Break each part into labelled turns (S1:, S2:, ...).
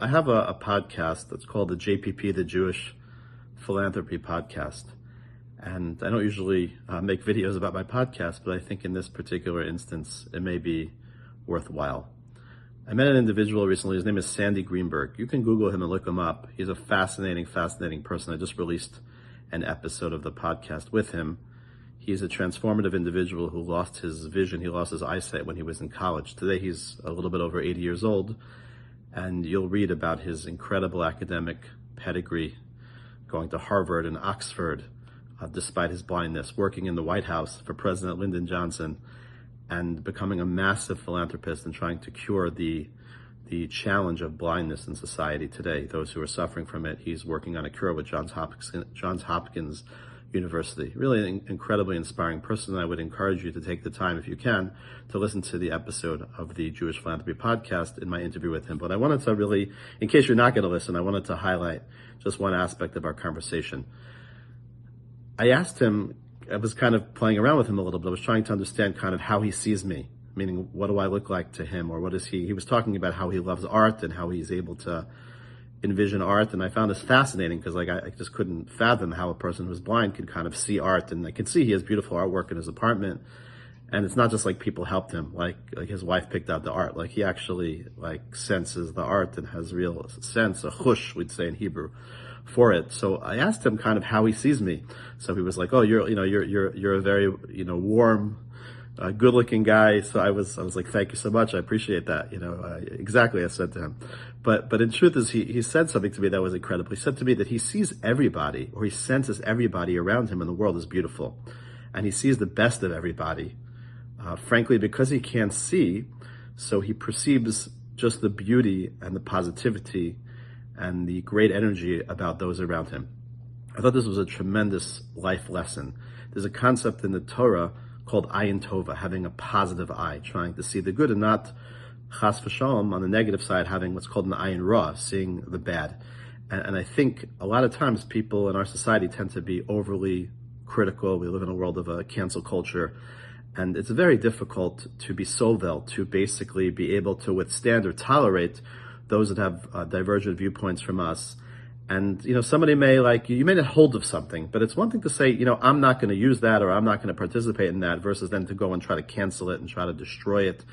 S1: I have a podcast that's called the JPP, the Jewish Philanthropy Podcast. And I don't usually make videos about my podcast, but I think in this particular instance, it may be worthwhile. I met an individual recently. His name is Sandy Greenberg. You can Google him and look him up. He's a fascinating person. I just released an episode of the podcast with him. He's a transformative individual who lost his vision. He lost his eyesight when he was in college. Today, he's a little bit over 80 years old. And you'll read about his incredible academic pedigree, going to Harvard and Oxford, despite his blindness, working in the White House for President Lyndon Johnson, and becoming a massive philanthropist and trying to cure the challenge of blindness in society today, those who are suffering from it. He's working on a cure with Johns Hopkins University. Really an incredibly inspiring person. I would encourage you to take the time, if you can, to listen to the episode of the Jewish Philanthropy Podcast in my interview with him. But I wanted to really, in case you're not going to listen, I wanted to highlight just one aspect of our conversation. I asked him, I was kind of playing around with him a little bit. I was trying to understand kind of how he sees me, meaning what do I look like to him, or what is he was talking about how he loves art and how he's able to envision art. And I found this fascinating because I just couldn't fathom how a person who's blind could kind of see art. And I could see he has beautiful artwork in his apartment. And it's not just like people helped him, like his wife picked out the art. Like he actually senses the art and has real sense, a chush, we'd say in Hebrew, for it. So I asked him kind of how he sees me. So he was like, "Oh, you're a very, warm, good-looking guy." So I was like, "Thank you so much. I appreciate that." Exactly, I said to him. But in truth is he said something to me that was incredible. He said to me that he sees everybody, or he senses everybody around him in the world as beautiful, and he sees the best of everybody. Frankly, because he can't see, so he perceives just the beauty and the positivity and the great energy about those around him. I thought this was a tremendous life lesson. There's a concept in the Torah called ayin tova, having a positive eye, trying to see the good and not chas v'shalom, on the negative side, having what's called an ayin ra, seeing the bad. And I think a lot of times people in our society tend to be overly critical. We live in a world of a cancel culture. And it's very difficult to be sovel, to basically be able to withstand or tolerate those that have divergent viewpoints from us. And, somebody may you may not hold of something, but it's one thing to say, I'm not going to use that, or I'm not going to participate in that, versus then to go and try to cancel it and try to destroy it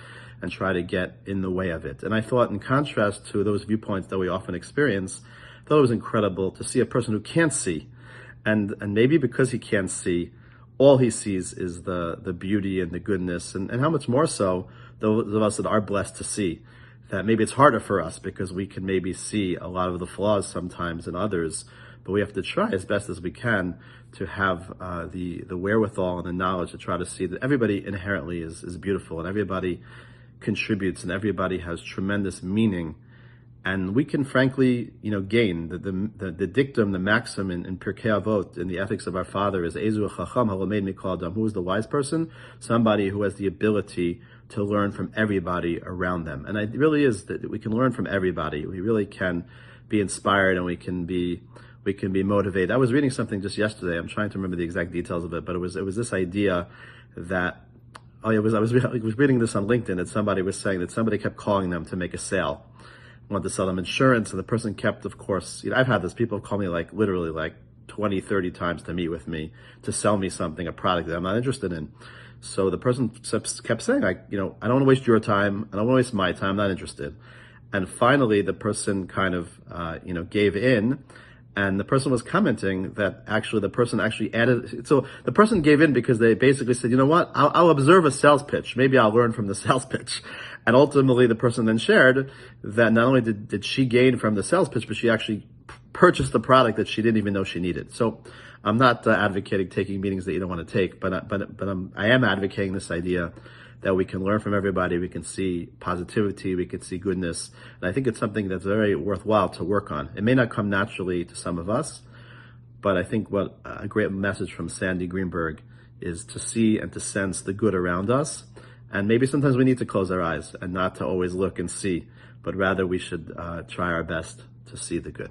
S1: and try to get in the way of it. And I thought, in contrast to those viewpoints that we often experience, I thought it was incredible to see a person who can't see. And maybe because he can't see, all he sees is the beauty and the goodness, and how much more so those of us that are blessed to see. That maybe it's harder for us because we can maybe see a lot of the flaws sometimes in others, but we have to try as best as we can to have the wherewithal and the knowledge to try to see that everybody inherently is beautiful, and everybody contributes, and everybody has tremendous meaning. And we can frankly, gain the dictum, the maxim in Pirkei Avot, in the ethics of our father, is Ezu Chacham Halamed Mikol Adam. Who is the wise person? Somebody who has the ability to learn from everybody around them. And it really is that we can learn from everybody. We really can be inspired, and we can be motivated. I was reading something just yesterday. I'm trying to remember the exact details of it, but it was this idea that I was reading this on LinkedIn, that somebody was saying that somebody kept calling them to make a sale, wanted to sell them insurance, and the person kept, of course, I've had this, people call me literally 20, 30 times to meet with me to sell me something, a product that I'm not interested in. So the person kept saying, I don't want to waste your time, I don't want to waste my time, I'm not interested. And finally, the person kind of, gave in, and the person was commenting that actually the person actually added, so the person gave in because they basically said, you know what, I'll observe a sales pitch, maybe I'll learn from the sales pitch. And ultimately, the person then shared that not only did she gain from the sales pitch, but she actually purchased the product that she didn't even know she needed. So I'm not advocating taking meetings that you don't want to take, but I am advocating this idea that we can learn from everybody, we can see positivity, we can see goodness. And I think it's something that's very worthwhile to work on. It may not come naturally to some of us, but I think what a great message from Sandy Greenberg is to see and to sense the good around us. And maybe sometimes we need to close our eyes and not to always look and see, but rather we should try our best to see the good.